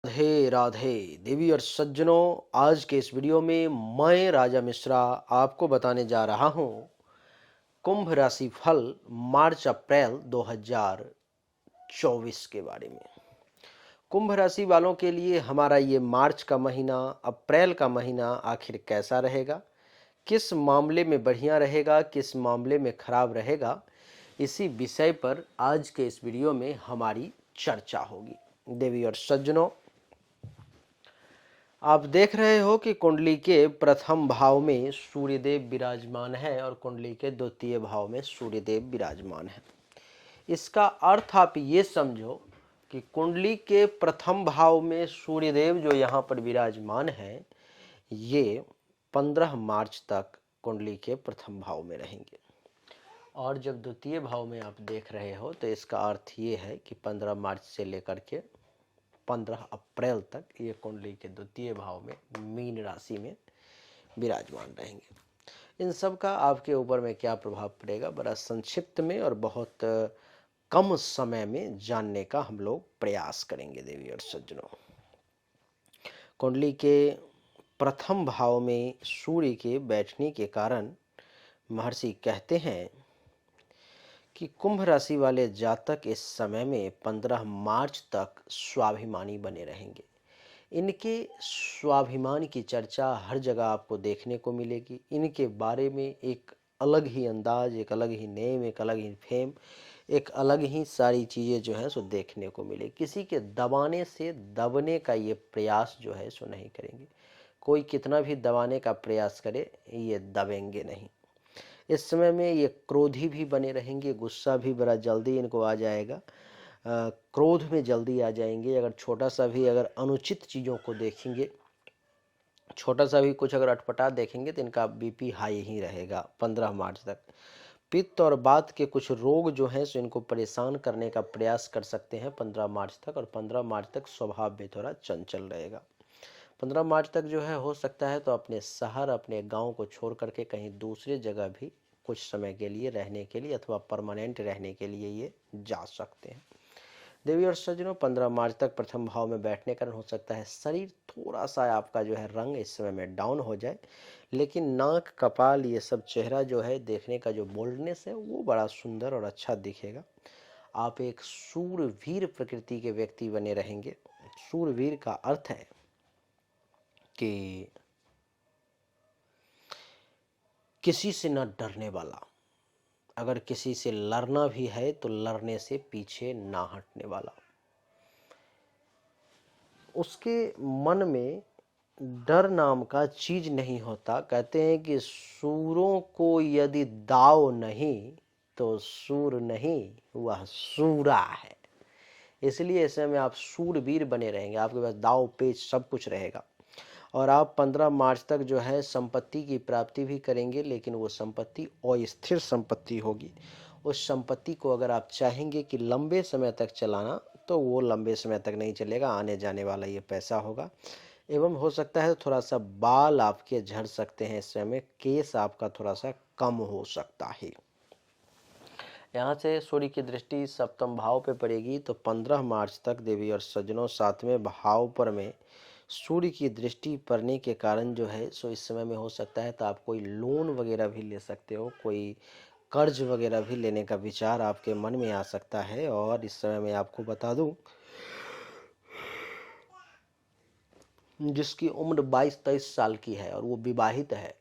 राधे राधे देवी और सज्जनों, आज के इस वीडियो में मैं राजा मिश्रा आपको बताने जा रहा हूं कुंभ राशि फल मार्च अप्रैल 2024 के बारे में। कुंभ राशि वालों के लिए हमारा ये मार्च का महीना, अप्रैल का महीना आखिर कैसा रहेगा, किस मामले में बढ़िया रहेगा, किस मामले में खराब रहेगा, इसी विषय पर आज के इस वीडियो में हमारी चर्चा होगी। देवी और सज्जनों, आप देख रहे हो कि कुंडली के प्रथम भाव में सूर्यदेव विराजमान है और कुंडली के द्वितीय भाव में सूर्यदेव विराजमान है। इसका अर्थ आप ये समझो कि कुंडली के प्रथम भाव में सूर्यदेव जो यहाँ पर विराजमान है, ये 15 मार्च तक कुंडली के प्रथम भाव में रहेंगे। और जब द्वितीय भाव में आप देख रहे हो तो इसका अर्थ ये है कि 15 मार्च से लेकर के 15 अप्रैल तक ये कुंडली के द्वितीय भाव में मीन राशि में विराजमान रहेंगे। इन सब का आपके ऊपर में क्या प्रभाव पड़ेगा, बड़ा संक्षिप्त में और बहुत कम समय में जानने का हम लोग प्रयास करेंगे। देवी और सज्जनों, कुंडली के प्रथम भाव में सूर्य के बैठने के कारण महर्षि कहते हैं कि कुंभ राशि वाले जातक इस समय में 15 मार्च तक स्वाभिमानी बने रहेंगे। इनके स्वाभिमान की चर्चा हर जगह आपको देखने को मिलेगी। इनके बारे में एक अलग ही अंदाज, एक अलग ही नेम, एक अलग ही फेम, एक अलग ही सारी चीज़ें जो है सो देखने को मिले। किसी के दबाने से दबने का ये प्रयास जो है सो नहीं करेंगे। कोई कितना भी दबाने का प्रयास करे, ये दबेंगे नहीं। इस समय में ये क्रोधी भी बने रहेंगे, गुस्सा भी बड़ा जल्दी इनको आ जाएगा, क्रोध में जल्दी आ जाएंगे। अगर छोटा सा भी अगर अनुचित चीज़ों को देखेंगे, छोटा सा भी कुछ अगर अटपटा देखेंगे तो इनका बीपी हाई ही रहेगा 15 मार्च तक। पित्त और वात के कुछ रोग जो हैं सो इनको परेशान करने का प्रयास कर सकते हैं 15 मार्च तक। और 15 मार्च तक स्वभाव भी थोड़ा चंचल रहेगा। 15 मार्च तक जो है हो सकता है तो अपने शहर, अपने गांव को छोड़ करके कहीं दूसरी जगह भी कुछ समय के लिए रहने के लिए अथवा परमानेंट रहने के लिए ये जा सकते हैं। देवी और सज्जनों, 15 मार्च तक प्रथम भाव में बैठने का कारण हो सकता है शरीर थोड़ा सा आपका जो है रंग इस समय में डाउन हो जाए, लेकिन नाक, कपाल, ये सब चेहरा जो है देखने का जो बोल्डनेस है वो बड़ा सुंदर और अच्छा दिखेगा। आप एक शूरवीर प्रकृति के व्यक्ति बने रहेंगे। शूरवीर का अर्थ है कि किसी से न डरने वाला, अगर किसी से लड़ना भी है तो लड़ने से पीछे ना हटने वाला। उसके मन में डर नाम का चीज नहीं होता। कहते हैं कि सूरों को यदि दाव नहीं तो सूर नहीं, वह सूरा है। इसलिए ऐसे में आप सूरवीर बने रहेंगे, आपके पास दाव पेच सब कुछ रहेगा। और आप 15 मार्च तक जो है संपत्ति की प्राप्ति भी करेंगे, लेकिन वो संपत्ति अस्थिर संपत्ति होगी। उस संपत्ति को अगर आप चाहेंगे कि लंबे समय तक चलाना तो वो लंबे समय तक नहीं चलेगा, आने जाने वाला ये पैसा होगा। एवं हो सकता है थोड़ा सा बाल आपके झड़ सकते हैं, इस समय केस आपका थोड़ा सा कम हो सकता है। यहाँ से सूर्य की दृष्टि सप्तम भाव पे पड़ेगी तो 15 मार्च तक देवी और सज्जनों, सातवें भाव पर में सूर्य की दृष्टि पड़ने के कारण जो है सो इस समय में हो सकता है तो आप कोई लोन वगैरह भी ले सकते हो, कोई कर्ज वगैरह भी लेने का विचार आपके मन में आ सकता है। और इस समय में आपको बता दूं, जिसकी उम्र 22-23 साल की है और वो विवाहित है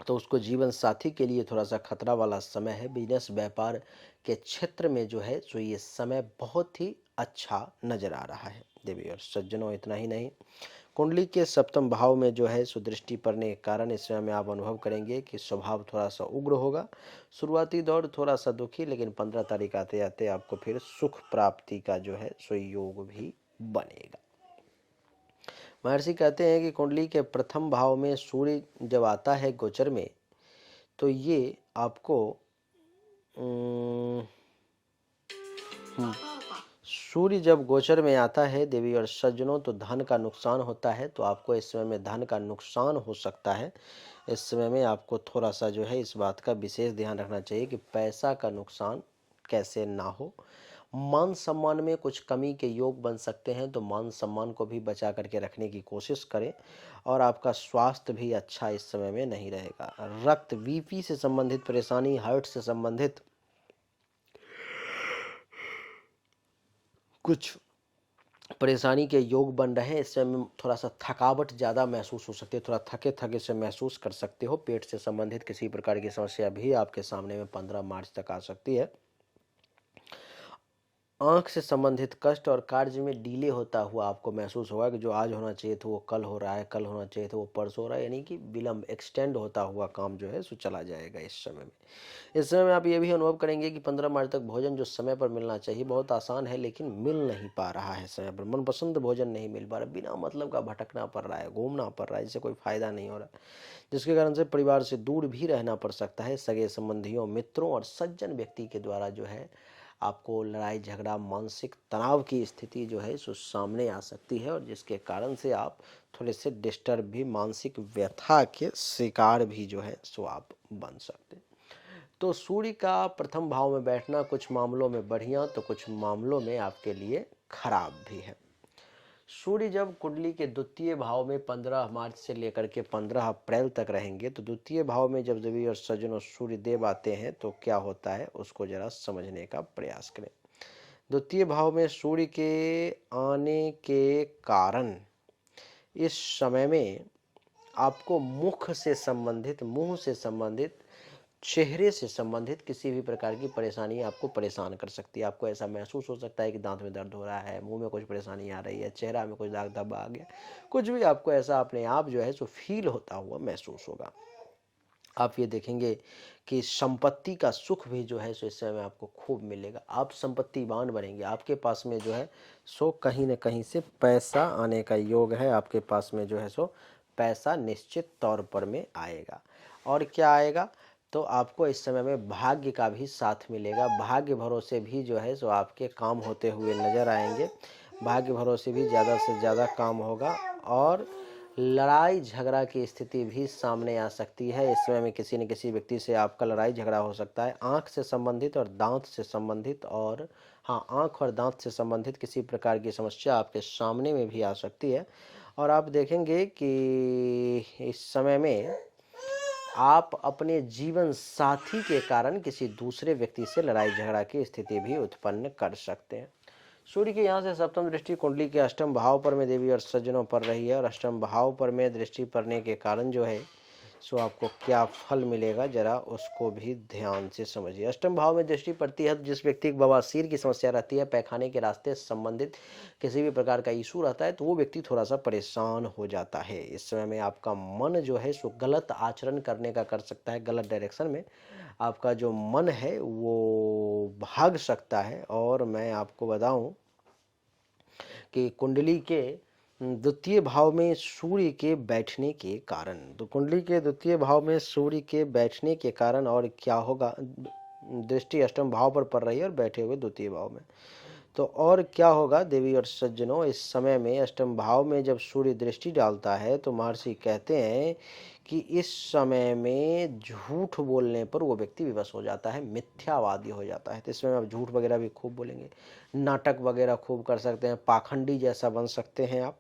तो उसको जीवन साथी के लिए थोड़ा सा खतरा वाला समय है। बिजनेस व्यापार के क्षेत्र में जो है सो ये समय बहुत ही अच्छा नजर आ रहा है। देवी और सज्जनों, इतना ही नहीं, कुंडली के सप्तम भाव में जो है सो दृष्टि पड़ने के कारण इस समय में आप अनुभव करेंगे कि स्वभाव थोड़ा सा उग्र होगा। शुरुआती दौर थोड़ा सा दुखी, लेकिन 15 तारीख आते आते आपको फिर सुख प्राप्ति का जो है सो योग भी बनेगा। महर्षि कहते हैं कि कुंडली के प्रथम भाव में सूर्य जब आता है गोचर में तो ये आपको सूर्य जब गोचर में आता है देवी और सज्जनों तो धन का नुकसान होता है। तो आपको इस समय में धन का नुकसान हो सकता है। इस समय में आपको थोड़ा सा जो है इस बात का विशेष ध्यान रखना चाहिए कि पैसा का नुकसान कैसे ना हो। मान सम्मान में कुछ कमी के योग बन सकते हैं, तो मान सम्मान को भी बचा करके रखने की कोशिश करें। और आपका स्वास्थ्य भी अच्छा इस समय में नहीं रहेगा। रक्त बीपी से संबंधित परेशानी, हार्ट से संबंधित कुछ परेशानी के योग बन रहे हैं। इस समय थोड़ा सा थकावट ज़्यादा महसूस हो सकती है, थोड़ा थके थके से महसूस कर सकते हो। पेट से संबंधित किसी प्रकार की समस्या भी आपके सामने में 15 मार्च तक आ सकती है। आंख से संबंधित कष्ट और कार्य में डिले होता हुआ आपको महसूस होगा कि जो आज होना चाहिए था वो कल हो रहा है, कल होना चाहिए था वो परसों हो रहा है, यानी कि विलंब, एक्सटेंड होता हुआ काम जो है सो चला जाएगा इस समय में। इस समय में आप ये भी अनुभव करेंगे कि 15 मार्च तक भोजन जो समय पर मिलना चाहिए बहुत आसान है, लेकिन मिल नहीं पा रहा है समय पर। मनपसंद भोजन नहीं मिल पा रहा, बिना मतलब का भटकना पड़ रहा है, घूमना पड़ रहा है, जिससे कोई फायदा नहीं हो रहा, जिसके कारण से परिवार से दूर भी रहना पड़ सकता है। सगे संबंधियों, मित्रों और सज्जन व्यक्ति के द्वारा जो है आपको लड़ाई झगड़ा, मानसिक तनाव की स्थिति जो है सो सामने आ सकती है, और जिसके कारण से आप थोड़े से डिस्टर्ब भी, मानसिक व्यथा के शिकार भी जो है सो आप बन सकते हैं। तो सूर्य का प्रथम भाव में बैठना कुछ मामलों में बढ़िया, तो कुछ मामलों में आपके लिए खराब भी है। सूर्य जब कुंडली के द्वितीय भाव में 15 मार्च से लेकर के 15 अप्रैल तक रहेंगे, तो द्वितीय भाव में जब देवी और सज्जनों सूर्य देव आते हैं तो क्या होता है उसको जरा समझने का प्रयास करें। द्वितीय भाव में सूर्य के आने के कारण इस समय में आपको मुख से संबंधित, मुंह से संबंधित, चेहरे से संबंधित किसी भी प्रकार की परेशानी आपको परेशान कर सकती है। आपको ऐसा महसूस हो सकता है कि दांत में दर्द हो रहा है, मुंह में कुछ परेशानी आ रही है, चेहरा में कुछ दाग धब्बा आ गया, कुछ भी आपको ऐसा अपने आप जो है सो फील होता हुआ महसूस होगा। आप ये देखेंगे कि संपत्ति का सुख भी जो है सो इस समय आपको खूब मिलेगा। आप संपत्तिवान बनेंगे। आपके पास में जो है सो कहीं न कहीं से पैसा आने का योग है। आपके पास में जो है सो पैसा निश्चित तौर पर में आएगा। और क्या आएगा, तो आपको इस समय में भाग्य का भी साथ मिलेगा। भाग्य भरोसे भी जो है सो आपके काम होते हुए नजर आएंगे। भाग्य भरोसे भी ज़्यादा से ज़्यादा काम होगा, और लड़ाई झगड़ा की स्थिति भी सामने आ सकती है। इस समय में किसी न किसी व्यक्ति से आपका लड़ाई झगड़ा हो सकता है। आंख से संबंधित और दांत से संबंधित, और हाँ, आंख और दांत से संबंधित किसी प्रकार की समस्या आपके सामने में भी आ सकती है। और आप देखेंगे कि इस समय में आप अपने जीवन साथी के कारण किसी दूसरे व्यक्ति से लड़ाई झगड़ा की स्थिति भी उत्पन्न कर सकते हैं। सूर्य की यहाँ से सप्तम दृष्टि कुंडली के अष्टम भाव पर में देवी और सज्जनों पर रही है, और अष्टम भाव पर में दृष्टि पड़ने के कारण जो है सो आपको क्या फल मिलेगा, जरा उसको भी ध्यान से समझिए। अष्टम भाव में दृष्टि पड़ती है तो जिस व्यक्ति को बवासीर की समस्या रहती है, पैखाने के रास्ते से संबंधित किसी भी प्रकार का इशू रहता है, तो वो व्यक्ति थोड़ा सा परेशान हो जाता है। इस समय में आपका मन जो है सो गलत आचरण करने का कर सकता है, गलत डायरेक्शन में आपका जो मन है वो भाग सकता है। और मैं आपको बताऊं कि कुंडली के द्वितीय भाव में सूर्य के बैठने के कारण, तो कुंडली के द्वितीय भाव में सूर्य के बैठने के कारण और क्या होगा, दृष्टि अष्टम भाव पर पड़ रही है और बैठे हुए द्वितीय भाव में, तो और क्या होगा देवी और सज्जनों, इस समय में अष्टम भाव में जब सूर्य दृष्टि डालता है तो महर्षि कहते हैं कि इस समय में झूठ बोलने पर वो व्यक्ति विवश हो जाता है, मिथ्यावादी हो जाता है। तो इस समय आप झूठ वगैरह भी खूब बोलेंगे, नाटक वगैरह खूब कर सकते हैं, पाखंडी जैसा बन सकते हैं आप,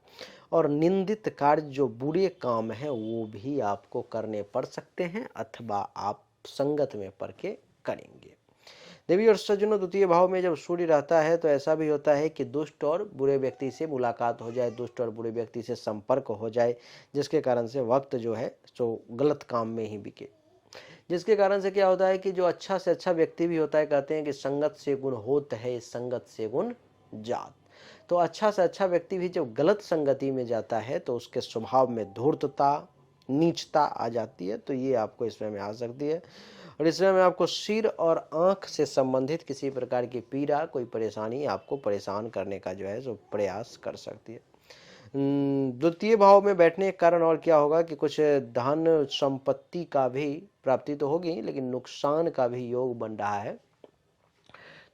और निंदित कार्य जो बुरे काम हैं वो भी आपको करने पड़ सकते हैं, अथवा आप संगत में पड़ के करेंगे। देवी और सज्जनों, द्वितीय भाव में जब सूर्य रहता है तो ऐसा भी होता है कि दुष्ट और बुरे व्यक्ति से मुलाकात हो जाए, दुष्ट और बुरे व्यक्ति से संपर्क हो जाए, जिसके कारण से वक्त जो है सो गलत काम में ही बिके। जिसके कारण से क्या होता है कि जो अच्छा से अच्छा व्यक्ति भी होता है, कहते हैं कि संगत से गुण होत है, संगत से गुण जात। तो अच्छा से अच्छा व्यक्ति भी जब गलत संगति में जाता है तो उसके स्वभाव में धूर्तता, नीचता आ जाती है। तो ये आपको इसमें में आ सकती है। और इसमें में आपको सिर और आंख से संबंधित किसी प्रकार की पीड़ा, कोई परेशानी आपको परेशान करने का जो है जो प्रयास कर सकती है। द्वितीय भाव में बैठने के कारण और क्या होगा कि कुछ धन संपत्ति का भी प्राप्ति तो होगी, लेकिन नुकसान का भी योग बन रहा है।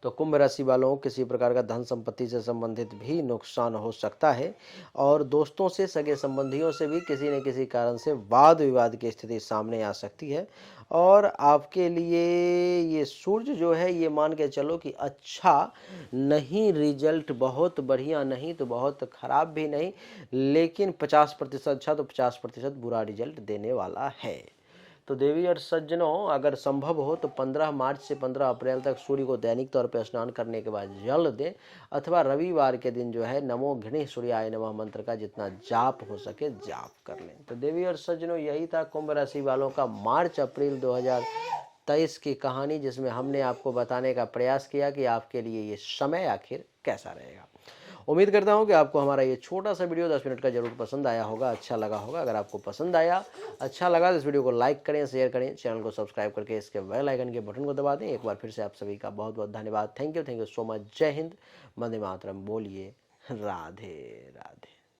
तो कुंभ राशि वालों को किसी प्रकार का धन संपत्ति से संबंधित भी नुकसान हो सकता है और दोस्तों से, सगे संबंधियों से भी किसी न किसी कारण से वाद विवाद की स्थिति सामने आ सकती है। और आपके लिए ये सूर्य जो है, ये मान के चलो कि अच्छा नहीं, रिजल्ट बहुत बढ़िया नहीं तो बहुत खराब भी नहीं, लेकिन 50% अच्छा तो 50% बुरा रिजल्ट देने वाला है। तो देवी और सज्जनों, अगर संभव हो तो 15 मार्च से 15 अप्रैल तक सूर्य को दैनिक तौर पर स्नान करने के बाद जल दें, अथवा रविवार के दिन जो है नमो घृणे सूर्याय नमः मंत्र का जितना जाप हो सके जाप कर लें। तो देवी और सज्जनों, यही था कुंभ राशि वालों का मार्च अप्रैल 2023 की कहानी, जिसमें हमने आपको बताने का प्रयास किया कि आपके लिए ये समय आखिर कैसा रहेगा। उम्मीद करता हूं कि आपको हमारा ये छोटा सा वीडियो 10 मिनट का जरूर पसंद आया होगा, अच्छा लगा होगा। अगर आपको पसंद आया, अच्छा लगा तो इस वीडियो को लाइक करें, शेयर करें, चैनल को सब्सक्राइब करके इसके बेल आइकन के बटन को दबा दें। एक बार फिर से आप सभी का बहुत बहुत धन्यवाद। Thank you so much. जय हिंद, वंदे मातरम। बोलिए राधे राधे।